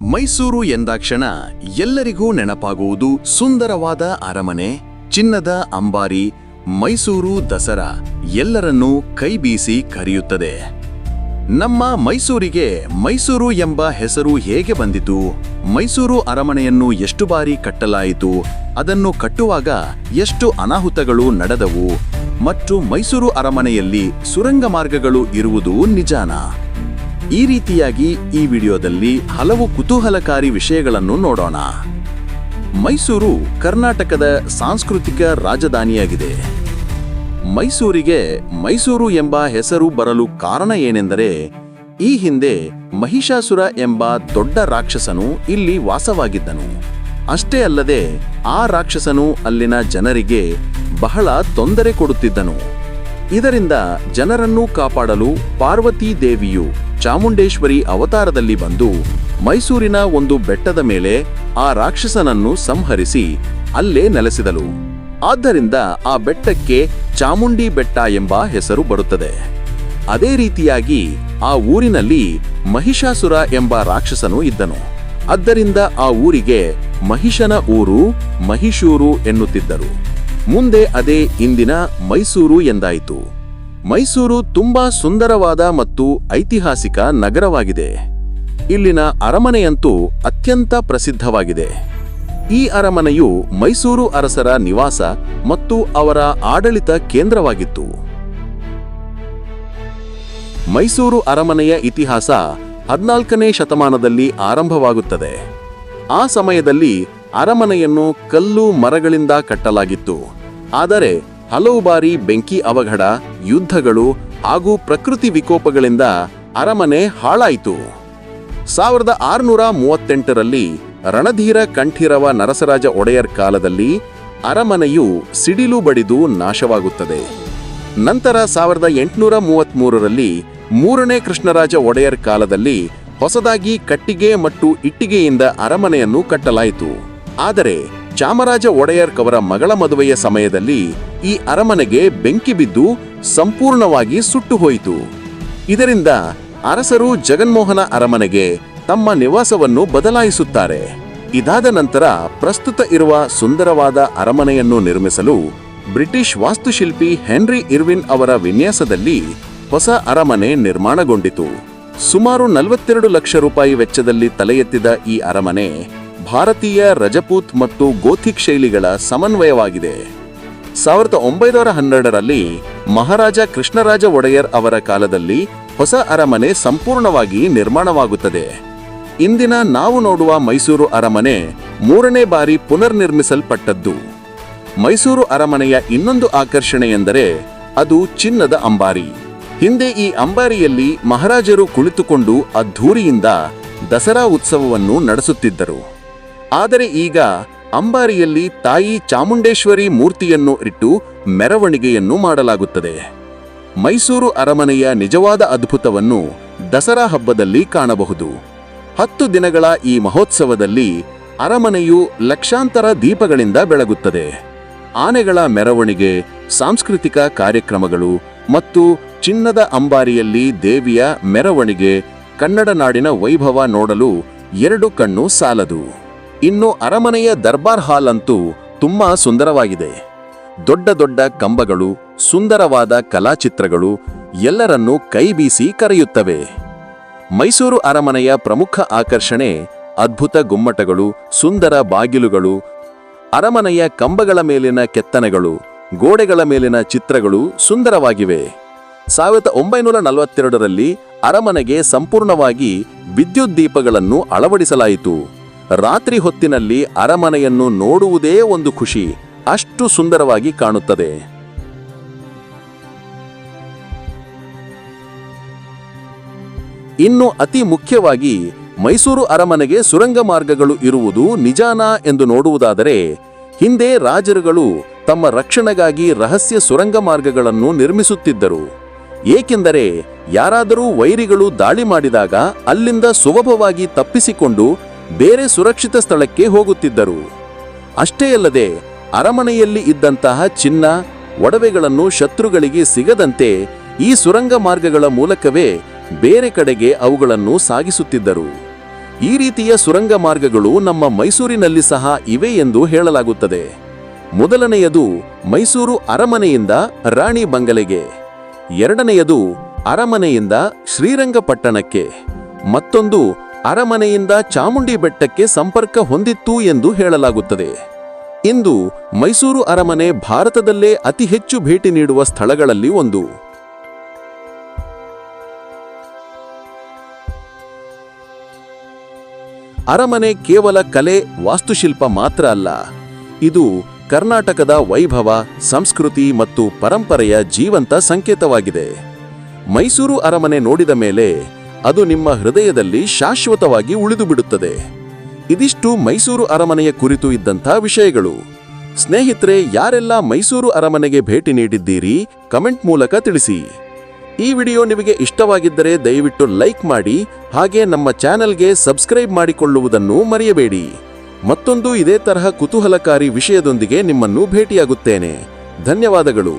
ಮೈಸೂರು ಎಂದಾಕ್ಷಣ ಎಲ್ಲರಿಗೂ ನೆನಪಾಗುವುದು ಸುಂದರವಾದ ಅರಮನೆ, ಚಿನ್ನದ ಅಂಬಾರಿ, ಮೈಸೂರು ದಸರಾ ಎಲ್ಲರನ್ನೂ ಕೈಬೀಸಿ ಕರೆಯುತ್ತದೆ. ನಮ್ಮ ಮೈಸೂರಿಗೆ ಮೈಸೂರು ಎಂಬ ಹೆಸರು ಹೇಗೆ ಬಂದಿತು? ಮೈಸೂರು ಅರಮನೆಯನ್ನು ಎಷ್ಟು ಬಾರಿ ಕಟ್ಟಲಾಯಿತು? ಅದನ್ನು ಕಟ್ಟುವಾಗ ಎಷ್ಟು ಅನಾಹುತಗಳು ನಡೆದವು? ಮತ್ತು ಮೈಸೂರು ಅರಮನೆಯಲ್ಲಿ ಸುರಂಗ ಮಾರ್ಗಗಳು ಇರುವುದು ನಿಜಾನಾ? ಈ ರೀತಿಯಾಗಿ ಈ ವಿಡಿಯೋದಲ್ಲಿ ಹಲವು ಕುತೂಹಲಕಾರಿ ವಿಷಯಗಳನ್ನು ನೋಡೋಣ. ಮೈಸೂರು ಕರ್ನಾಟಕದ ಸಾಂಸ್ಕೃತಿಕ ರಾಜಧಾನಿಯಾಗಿದೆ. ಮೈಸೂರಿಗೆ ಮೈಸೂರು ಎಂಬ ಹೆಸರು ಬರಲು ಕಾರಣ ಏನೆಂದರೆ, ಈ ಹಿಂದೆ ಮಹಿಷಾಸುರ ಎಂಬ ದೊಡ್ಡ ರಾಕ್ಷಸನು ಇಲ್ಲಿ ವಾಸವಾಗಿದ್ದನು. ಅಷ್ಟೇ ಅಲ್ಲದೆ ಆ ರಾಕ್ಷಸನು ಅಲ್ಲಿನ ಜನರಿಗೆ ಬಹಳ ತೊಂದರೆ ಕೊಡುತ್ತಿದ್ದನು. ಇದರಿಂದ ಜನರನ್ನು ಕಾಪಾಡಲು ಪಾರ್ವತೀ ದೇವಿಯು ಚಾಮುಂಡೇಶ್ವರಿ ಅವತಾರದಲ್ಲಿ ಬಂದು ಮೈಸೂರಿನ ಒಂದು ಬೆಟ್ಟದ ಮೇಲೆ ಆ ರಾಕ್ಷಸನನ್ನು ಸಂಹರಿಸಿ ಅಲ್ಲೇ ನೆಲೆಸಿದಳು. ಆದ್ದರಿಂದ ಆ ಬೆಟ್ಟಕ್ಕೆ ಚಾಮುಂಡಿ ಬೆಟ್ಟ ಎಂಬ ಹೆಸರು ಬರುತ್ತದೆ. ಅದೇ ರೀತಿಯಾಗಿ ಆ ಊರಿನಲ್ಲಿ ಮಹಿಷಾಸುರ ಎಂಬ ರಾಕ್ಷಸನು ಇದ್ದನು. ಆದ್ದರಿಂದ ಆ ಊರಿಗೆ ಮಹಿಷನ ಊರು, ಮಹಿಷೂರು ಎನ್ನುತ್ತಿದ್ದರು. ಮುಂದೆ ಅದೇ ಇಂದಿನ ಮೈಸೂರು ಎಂದಾಯಿತು. ಮೈಸೂರು ತುಂಬಾ ಸುಂದರವಾದ ಮತ್ತು ಐತಿಹಾಸಿಕ ನಗರವಾಗಿದೆ. ಇಲ್ಲಿನ ಅರಮನೆಯಂತೂ ಅತ್ಯಂತ ಪ್ರಸಿದ್ಧವಾಗಿದೆ. ಈ ಅರಮನೆಯು ಮೈಸೂರು ಅರಸರ ನಿವಾಸ ಮತ್ತು ಅವರ ಆಡಳಿತ ಕೇಂದ್ರವಾಗಿತ್ತು. ಮೈಸೂರು ಅರಮನೆಯ ಇತಿಹಾಸ 14ನೇ ಶತಮಾನದಲ್ಲಿ ಆರಂಭವಾಗುತ್ತದೆ. ಆ ಸಮಯದಲ್ಲಿ ಅರಮನೆಯನ್ನು ಕಲ್ಲು ಮರಗಳಿಂದ ಕಟ್ಟಲಾಗಿತ್ತು. ಆದರೆ ಹಲವು ಬಾರಿ ಬೆಂಕಿ ಅವಘಡ, ಯುದ್ಧಗಳು ಹಾಗೂ ಪ್ರಕೃತಿ ವಿಕೋಪಗಳಿಂದ ಅರಮನೆ ಹಾಳಾಯಿತು. 1638ರಲ್ಲಿ ರಣಧೀರ ಕಂಠೀರವ ನರಸರಾಜ ಒಡೆಯರ್ ಕಾಲದಲ್ಲಿ ಅರಮನೆಯು ಸಿಡಿಲು ಬಡಿದು ನಾಶವಾಗುತ್ತದೆ. ನಂತರ 1833ರಲ್ಲಿ 3ನೇ ಕೃಷ್ಣರಾಜ ಒಡೆಯರ್ ಕಾಲದಲ್ಲಿ ಹೊಸದಾಗಿ ಕಟ್ಟಿಗೆ ಮತ್ತು ಇಟ್ಟಿಗೆಯಿಂದ ಅರಮನೆಯನ್ನು ಕಟ್ಟಲಾಯಿತು. ಆದರೆ ಚಾಮರಾಜ ಒಡೆಯರ್ ಅವರ ಮಗಳ ಮದುವೆಯ ಸಮಯದಲ್ಲಿ ಈ ಅರಮನೆಗೆ ಬೆಂಕಿ ಬಿದ್ದು ಸಂಪೂರ್ಣವಾಗಿ ಸುಟ್ಟು ಹೋಯಿತು. ಇದರಿಂದ ಅರಸರು ಜಗನ್ಮೋಹನ ಅರಮನೆಗೆ ತಮ್ಮ ನಿವಾಸವನ್ನು ಬದಲಾಯಿಸುತ್ತಾರೆ. ಇದಾದ ನಂತರ ಪ್ರಸ್ತುತ ಇರುವ ಸುಂದರವಾದ ಅರಮನೆಯನ್ನು ನಿರ್ಮಿಸಲು ಬ್ರಿಟಿಷ್ ವಾಸ್ತುಶಿಲ್ಪಿ ಹೆನ್ರಿ ಇರ್ವಿನ್ ಅವರ ವಿನ್ಯಾಸದಲ್ಲಿ ಹೊಸ ಅರಮನೆ ನಿರ್ಮಾಣಗೊಂಡಿತು. ಸುಮಾರು 42 ಲಕ್ಷ ರೂಪಾಯಿ ವೆಚ್ಚದಲ್ಲಿ ತಲೆ ಎತ್ತಿದ ಈ ಅರಮನೆ ಭಾರತೀಯ ರಜಪೂತ್ ಮತ್ತು ಗೋಥಿಕ್ ಶೈಲಿಗಳ ಸಮನ್ವಯವಾಗಿದೆ. 1912ರಲ್ಲಿ ಮಹಾರಾಜ ಕೃಷ್ಣರಾಜ ಒಡೆಯರ್ ಅವರ ಕಾಲದಲ್ಲಿ ಹೊಸ ಅರಮನೆ ಸಂಪೂರ್ಣವಾಗಿ ನಿರ್ಮಾಣವಾಗುತ್ತದೆ. ಇಂದಿನ ನಾವು ನೋಡುವ ಮೈಸೂರು ಅರಮನೆ 3ನೇ ಬಾರಿ ಪುನರ್ನಿರ್ಮಿಸಲ್ಪಟ್ಟದ್ದು. ಮೈಸೂರು ಅರಮನೆಯ ಇನ್ನೊಂದು ಆಕರ್ಷಣೆ ಎಂದರೆ ಅದು ಚಿನ್ನದ ಅಂಬಾರಿ. ಹಿಂದೆ ಈ ಅಂಬಾರಿಯಲ್ಲಿ ಮಹಾರಾಜರು ಕುಳಿತುಕೊಂಡು ಅದ್ಧೂರಿಯಿಂದ ದಸರಾ ಉತ್ಸವವನ್ನು ನಡೆಸುತ್ತಿದ್ದರು. ಆದರೆ ಈಗ ಅಂಬಾರಿಯಲ್ಲಿ ತಾಯಿ ಚಾಮುಂಡೇಶ್ವರಿ ಮೂರ್ತಿಯನ್ನು ಇಟ್ಟು ಮೆರವಣಿಗೆಯನ್ನು ಮಾಡಲಾಗುತ್ತದೆ. ಮೈಸೂರು ಅರಮನೆಯ ನಿಜವಾದ ಅದ್ಭುತವನ್ನು ದಸರಾ ಹಬ್ಬದಲ್ಲಿ ಕಾಣಬಹುದು. 10 ದಿನಗಳ ಈ ಮಹೋತ್ಸವದಲ್ಲಿ ಅರಮನೆಯು ಲಕ್ಷಾಂತರ ದೀಪಗಳಿಂದ ಬೆಳಗುತ್ತದೆ. ಆನೆಗಳ ಮೆರವಣಿಗೆ, ಸಾಂಸ್ಕೃತಿಕ ಕಾರ್ಯಕ್ರಮಗಳು ಮತ್ತು ಚಿನ್ನದ ಅಂಬಾರಿಯಲ್ಲಿ ದೇವಿಯ ಮೆರವಣಿಗೆ, ಕನ್ನಡ ನಾಡಿನ ವೈಭವ ನೋಡಲು 2 ಕಣ್ಣು ಸಾಲದು. ಇನ್ನು ಅರಮನೆಯ ದರ್ಬಾರ್ ಹಾಲ್ ಅಂತೂ ತುಂಬಾ ಸುಂದರವಾಗಿದೆ. ದೊಡ್ಡ ದೊಡ್ಡ ಕಂಬಗಳು, ಸುಂದರವಾದ ಕಲಾಚಿತ್ರಗಳು ಎಲ್ಲರನ್ನೂ ಕೈಬೀಸಿ ಕರೆಯುತ್ತವೆ. ಮೈಸೂರು ಅರಮನೆಯ ಪ್ರಮುಖ ಆಕರ್ಷಣೆ ಅದ್ಭುತ ಗುಮ್ಮಟಗಳು, ಸುಂದರ ಬಾಗಿಲುಗಳು, ಅರಮನೆಯ ಕಂಬಗಳ ಮೇಲಿನ ಕೆತ್ತನೆಗಳು, ಗೋಡೆಗಳ ಮೇಲಿನ ಚಿತ್ರಗಳು ಸುಂದರವಾಗಿವೆ. 1942ರಲ್ಲಿ ಅರಮನೆಗೆ ಸಂಪೂರ್ಣವಾಗಿ ವಿದ್ಯುತ್ ದೀಪಗಳನ್ನು ಅಳವಡಿಸಲಾಯಿತು. ರಾತ್ರಿ ಹೊತ್ತಿನಲ್ಲಿ ಅರಮನೆಯನ್ನು ನೋಡುವುದೇ ಒಂದು ಖುಷಿ, ಅಷ್ಟು ಸುಂದರವಾಗಿ ಕಾಣುತ್ತದೆ. ಇನ್ನು ಅತಿ ಮುಖ್ಯವಾಗಿ ಮೈಸೂರು ಅರಮನೆಗೆ ಸುರಂಗ ಮಾರ್ಗಗಳು ಇರುವುದು ನಿಜಾನಾ ಎಂದು ನೋಡುವುದಾದರೆ, ಹಿಂದೆ ರಾಜರುಗಳು ತಮ್ಮ ರಕ್ಷಣೆಗಾಗಿ ರಹಸ್ಯ ಸುರಂಗ ಮಾರ್ಗಗಳನ್ನು ನಿರ್ಮಿಸುತ್ತಿದ್ದರು. ಏಕೆಂದರೆ ಯಾರಾದರೂ ವೈರಿಗಳು ದಾಳಿ ಮಾಡಿದಾಗ ಅಲ್ಲಿಂದ ಸುಲಭವಾಗಿ ತಪ್ಪಿಸಿಕೊಂಡು ಬೇರೆ ಸುರಕ್ಷಿತ ಸ್ಥಳಕ್ಕೆ ಹೋಗುತ್ತಿದ್ದರು. ಅಷ್ಟೇ ಅಲ್ಲದೆ ಅರಮನೆಯಲ್ಲಿ ಇದ್ದಂತಹ ಚಿನ್ನ, ಒಡವೆಗಳನ್ನು ಶತ್ರುಗಳಿಗೆ ಸಿಗದಂತೆ ಈ ಸುರಂಗ ಮಾರ್ಗಗಳ ಮೂಲಕವೇ ಬೇರೆ ಕಡೆಗೆ ಅವುಗಳನ್ನು ಸಾಗಿಸುತ್ತಿದ್ದರು. ಈ ರೀತಿಯ ಸುರಂಗ ಮಾರ್ಗಗಳು ನಮ್ಮ ಮೈಸೂರಿನಲ್ಲಿ ಸಹ ಇವೆ ಎಂದು ಹೇಳಲಾಗುತ್ತದೆ. ಮೊದಲನೆಯದು ಮೈಸೂರು ಅರಮನೆಯಿಂದ ರಾಣಿ ಬಂಗಲೆಗೆ, ಎರಡನೆಯದು ಅರಮನೆಯಿಂದ ಶ್ರೀರಂಗಪಟ್ಟಣಕ್ಕೆ, ಮತ್ತೊಂದು ಅರಮನೆಯಿಂದ ಚಾಮುಂಡಿ ಬೆಟ್ಟಕ್ಕೆ ಸಂಪರ್ಕ ಹೊಂದಿತ್ತು ಎಂದು ಹೇಳಲಾಗುತ್ತದೆ. ಇಂದು ಮೈಸೂರು ಅರಮನೆ ಭಾರತದಲ್ಲೇ ಅತಿ ಹೆಚ್ಚು ಭೇಟಿ ನೀಡುವ ಸ್ಥಳಗಳಲ್ಲಿ ಒಂದು. ಅರಮನೆ ಕೇವಲ ಕಲೆ, ವಾಸ್ತುಶಿಲ್ಪ ಮಾತ್ರ ಅಲ್ಲ, ಇದು ಕರ್ನಾಟಕದ ವೈಭವ, ಸಂಸ್ಕೃತಿ ಮತ್ತು ಪರಂಪರೆಯ ಜೀವಂತ ಸಂಕೇತವಾಗಿದೆ. ಮೈಸೂರು ಅರಮನೆ ನೋಡಿದ ಮೇಲೆ ಅದು ನಿಮ್ಮ ಹೃದಯದಲ್ಲಿ ಶಾಶ್ವತವಾಗಿ ಉಳಿದುಬಿಡುತ್ತದೆ. ಇದಿಷ್ಟು ಮೈಸೂರು ಅರಮನೆಯ ಕುರಿತು ಇದ್ದಂಥ ವಿಷಯಗಳು. ಸ್ನೇಹಿತರೆ, ಯಾರೆಲ್ಲ ಮೈಸೂರು ಅರಮನೆಗೆ ಭೇಟಿ ನೀಡಿದ್ದೀರಿ ಕಮೆಂಟ್ ಮೂಲಕ ತಿಳಿಸಿ. ಈ ವಿಡಿಯೋ ನಿಮಗೆ ಇಷ್ಟವಾಗಿದ್ದರೆ ದಯವಿಟ್ಟು ಲೈಕ್ ಮಾಡಿ, ಹಾಗೆ ನಮ್ಮ ಚಾನೆಲ್ಗೆ ಸಬ್ಸ್ಕ್ರೈಬ್ ಮಾಡಿಕೊಳ್ಳುವುದನ್ನು ಮರೆಯಬೇಡಿ. ಮತ್ತೊಂದು ಇದೇ ತರಹ ಕುತೂಹಲಕಾರಿ ವಿಷಯದೊಂದಿಗೆ ನಿಮ್ಮನ್ನು ಭೇಟಿಯಾಗುತ್ತೇನೆ. ಧನ್ಯವಾದಗಳು.